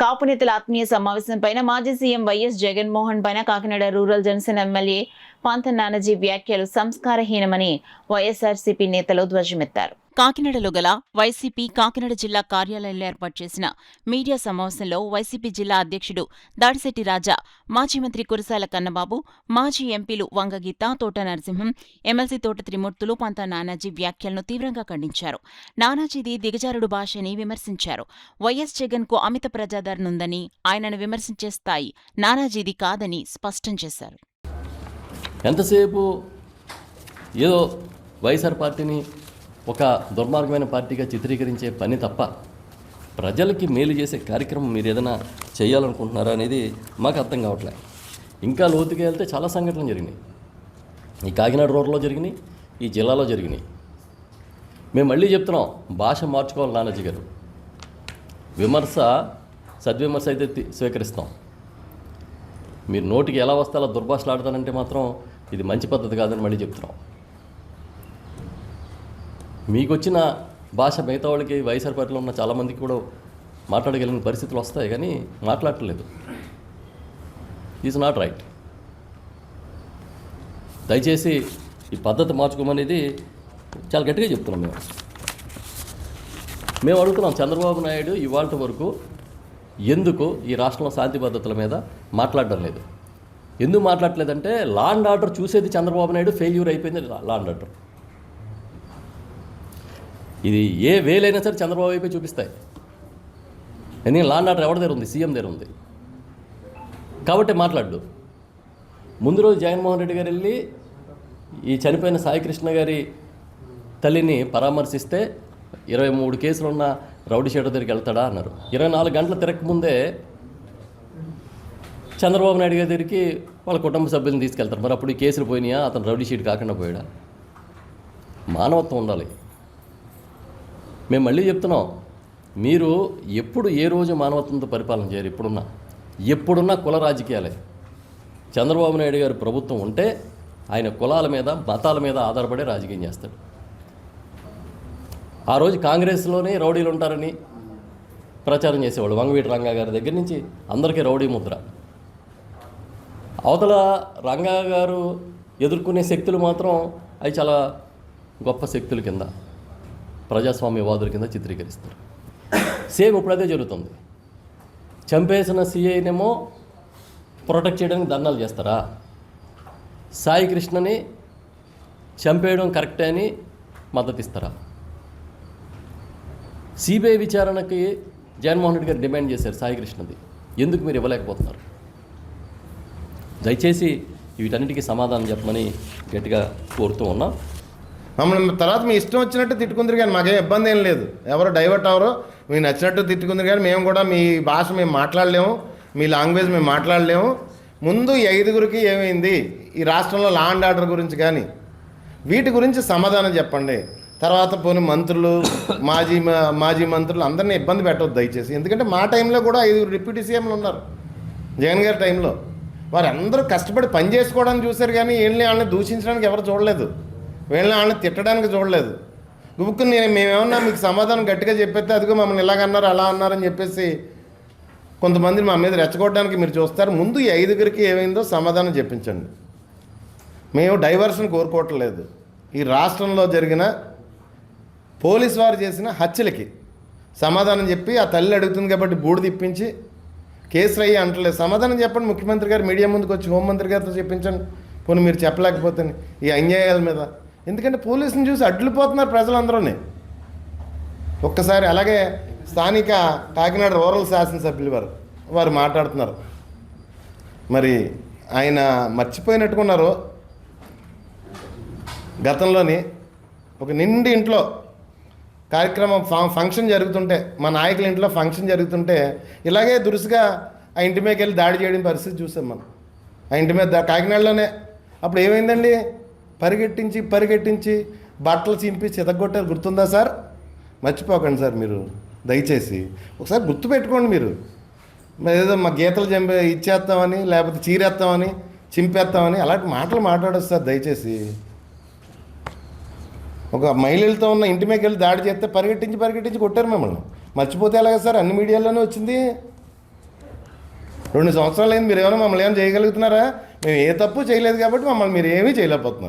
కాపు నేతల ఆత్మీయ సమావేశం పైన మాజీ సీఎం వైఎస్ జగన్మోహన్ పైన కాకినాడ రూరల్ జనసేన ఎమ్మెల్యే పాంత నానాజీ వ్యాఖ్యలు సంస్కారహీనమని వైఎస్ఆర్సీపీ నేతలు ధ్వజమెత్తారు. కాకినాడలో గల వైసీపీ కాకినాడ జిల్లా కార్యాలయంలో ఏర్పాటు చేసిన మీడియా సమావేశంలో వైసీపీ జిల్లా అధ్యక్షుడు దాడిశెట్టి రాజా, మాజీ మంత్రి కురసాల కన్నబాబు, మాజీ ఎంపీలు వంగగీత, తోట నరసింహం, ఎమ్మెల్సీ తోట త్రిమూర్తులు పాంత నానాజీ వ్యాఖ్యలను తీవ్రంగా ఖండించారు. నానాజీది దిగజారుడు భాష అని విమర్శించారు. వైఎస్ జగన్కు అమిత ప్రజాదరణ ఉందని, ఆయనను విమర్శించే స్థాయి నానాజీది కాదని స్పష్టం చేశారు. ఎంతసేపు ఏదో వైఎస్ఆర్ పార్టీని ఒక దుర్మార్గమైన పార్టీగా చిత్రీకరించే పని తప్ప ప్రజలకి మేలు చేసే కార్యక్రమం మీరు ఏదైనా చేయాలనుకుంటున్నారా అనేది మాకు అర్థం కావట్లేదు. ఇంకా లోతుగా వెళ్తే చాలా సంఘటనలు జరిగినాయి. ఈ కాకినాడ రోడ్లో జరిగినాయి, ఈ జిల్లాలో జరిగినాయి. మేము మళ్ళీ చెప్తున్నాం, భాష మార్చుకోవాలి నానాజీ గారు. విమర్శ సద్విమర్శ అయితే స్వీకరిస్తాం. మీరు నోటికి ఎలా వస్తే అలా దుర్భాషలు ఆడతానంటే మాత్రం ఇది మంచి పద్ధతి కాదని మళ్ళీ చెప్తున్నాం. మీకు వచ్చిన భాష మిగతా వాళ్ళకి వైఎస్ఆర్ పార్టీలో ఉన్న చాలామందికి కూడా మాట్లాడగలిగిన పరిస్థితులు వస్తాయి, కానీ మాట్లాడట్లేదు. Is not right. దయచేసి ఈ పద్ధతి మార్చుకోమనేది చాలా గట్టిగా చెప్తున్నాం. మేము అడుగుతున్నాం, చంద్రబాబు నాయుడు ఇవాళ వరకు ఎందుకు ఈ రాష్ట్రంలో శాంతి భద్రతల మీద మాట్లాడడం లేదు? ఎందుకు మాట్లాడలేదంటే లా అండ్ ఆర్డర్ చూసేది చంద్రబాబు నాయుడు ఫెయిల్యూర్ అయిపోయింది. లా అండ్ ఆర్డర్ ఇది ఏ వేలైనా సరే చంద్రబాబు అయిపోయి చూపిస్తాయి. ఎందుకంటే లా అండ్ ఆర్డర్ ఎవరి దగ్గర ఉంది? సీఎం దగ్గర ఉంది. కాబట్టి మాట్లాడు. ముందు రోజు జగన్మోహన్ రెడ్డి గారు వెళ్ళి ఈ చనిపోయిన సాయికృష్ణ గారి తల్లిని పరామర్శిస్తే 23 కేసులు ఉన్న రౌడీ షీటర్ దగ్గరికి వెళ్తాడా అన్నారు. 24 గంటల తిరగకముందే చంద్రబాబు నాయుడు గారి దగ్గరికి వాళ్ళ కుటుంబ సభ్యులను తీసుకెళ్తారు. మరి అప్పుడు ఈ కేసులు పోయినాయా? అతను రౌడీ షీట్ కాకుండా పోయాడా? మానవత్వం ఉండాలి. మేము మళ్ళీ చెప్తున్నాం, మీరు ఎప్పుడు ఏ రోజు మానవత్వంతో పరిపాలన చేయరు. ఎప్పుడున్నా కుల రాజకీయాలే. చంద్రబాబు నాయుడు గారి ప్రభుత్వం ఉంటే ఆయన కులాల మీద మతాల మీద ఆధారపడే రాజకీయం చేస్తాడు. ఆ రోజు కాంగ్రెస్లోనే రౌడీలు ఉంటారని ప్రచారం చేసేవాళ్ళు. వంగవీటి రంగా గారి దగ్గర నుంచి అందరికీ రౌడీ ముద్ర. అవతల రంగా గారు ఎదుర్కొనే శక్తులు మాత్రం అవి చాలా గొప్ప శక్తుల కింద, ప్రజాస్వామ్యవాదుల కింద చిత్రీకరిస్తారు. సేమ్ ఇప్పుడు అదే జరుగుతుంది. చంపేసిన సీఐనేమో ప్రొటెక్ట్ చేయడానికి ధర్నాలు చేస్తారా? సాయి కృష్ణని చంపేయడం కరెక్టే అని మద్దతు ఇస్తారా? సిబిఐ విచారణకి జగన్మోహన్ రెడ్డి గారు డిమాండ్ చేశారు సాయి కృష్ణది. ఎందుకు మీరు ఇవ్వలేకపోతున్నారు? దయచేసి వీటన్నిటికీ సమాధానం చెప్పమని గట్టిగా కోరుతూ ఉన్నాం. మమ్మల్ని తర్వాత మీ ఇష్టం వచ్చినట్టు తిట్టుకుందరు, కానీ మాకేం ఇబ్బంది ఏం లేదు. ఎవరు డైవర్ట్ అవరో మీకు నచ్చినట్టు తిట్టుకుందరు, కానీ మేము కూడా మీ భాష మేము మాట్లాడలేము, మీ లాంగ్వేజ్ మేము మాట్లాడలేము. ముందు ఈ 5గురికి ఏమైంది, ఈ రాష్ట్రంలో లా అండ్ ఆర్డర్ గురించి కానీ వీటి గురించి సమాధానం చెప్పండి. తర్వాత పోనీ మంత్రులు, మాజీ మంత్రులు అందరినీ ఇబ్బంది పెట్టవద్దు దయచేసి. ఎందుకంటే మా టైంలో కూడా 5 డిప్యూటీ సీఎంలు ఉన్నారు జగన్ గారి టైంలో. వారందరూ కష్టపడి పని చేసుకోవడానికి చూశారు, కానీ వీళ్ళని వాళ్ళని దూషించడానికి ఎవరు చూడలేదు, వీళ్ళని వాళ్ళని తిట్టడానికి చూడలేదు. గుబుక్కుని మేమేమన్నా మీకు సమాధానం గట్టిగా చెప్పేస్తే అదిగో మమ్మల్ని ఇలాగన్నారు అలా అన్నారని చెప్పేసి కొంతమంది మా మీద రెచ్చగొట్టడానికి మీరు చూస్తారు. ముందు ఈ 5గురికి ఏమైందో సమాధానం చెప్పించండి. మేము డైవర్షన్ కోరుకోవట్లేదు. ఈ రాష్ట్రంలో జరిగిన పోలీసు వారు చేసిన హత్యలకి సమాధానం చెప్పి, ఆ తల్లి అడుగుతుంది కాబట్టి బూడి తిప్పించి కేసులు అయ్యి అంటలేదు. సమాధానం చెప్పండి. ముఖ్యమంత్రి గారు మీడియా ముందుకు వచ్చి హోంమంత్రి గారితో చెప్పించండి. పోనీ మీరు చెప్పలేకపోతే ఈ అన్యాయాల మీద. ఎందుకంటే పోలీసుని చూసి అడ్డులిపోతున్నారు ప్రజలందరూనే. ఒక్కసారి అలాగే స్థానిక కాకినాడ రూరల్ శాసనసభ్యులు వారు మాట్లాడుతున్నారు. మరి ఆయన మర్చిపోయినట్టుకున్నారు, గతంలోని ఒక నిండి ఇంట్లో కార్యక్రమం ఫంక్షన్ జరుగుతుంటే, మా నాయకుల ఇంట్లో ఫంక్షన్ జరుగుతుంటే ఇలాగే దురుసుగా ఆ ఇంటి మీదకి వెళ్ళి దాడి చేయడం పరిస్థితి చూసాం మనం. ఆ ఇంటి మీద కాకినాడలోనే. అప్పుడు ఏమైందండి? పరిగెట్టించి బట్టలు చింపి చితగొట్టారు. గుర్తుందా సార్? మర్చిపోకండి సార్ మీరు దయచేసి. ఒకసారి గుర్తుపెట్టుకోండి. మీరు ఏదో మా గీతలు ఇచ్చేస్తామని, లేకపోతే చీరేస్తామని, చింపేస్తామని అలాంటి మాటలు మాట్లాడొచ్చు సార్ దయచేసి. ఒక మహిళలతో ఉన్న ఇంటి మీదకి వెళ్ళి దాడి చేస్తే పరిగెట్టించి కొట్టారు మిమ్మల్ని. మర్చిపోతే ఎలాగ సార్? అన్ని మీడియాలోనే వచ్చింది. 2 సంవత్సరాలు అయింది, మీరు ఏమైనా మమ్మల్ని ఏమైనా చేయగలుగుతున్నారా? మేము ఏ తప్పు చేయలేదు కాబట్టి మమ్మల్ని మీరు ఏమీ చేయలేకపోతున్నారు.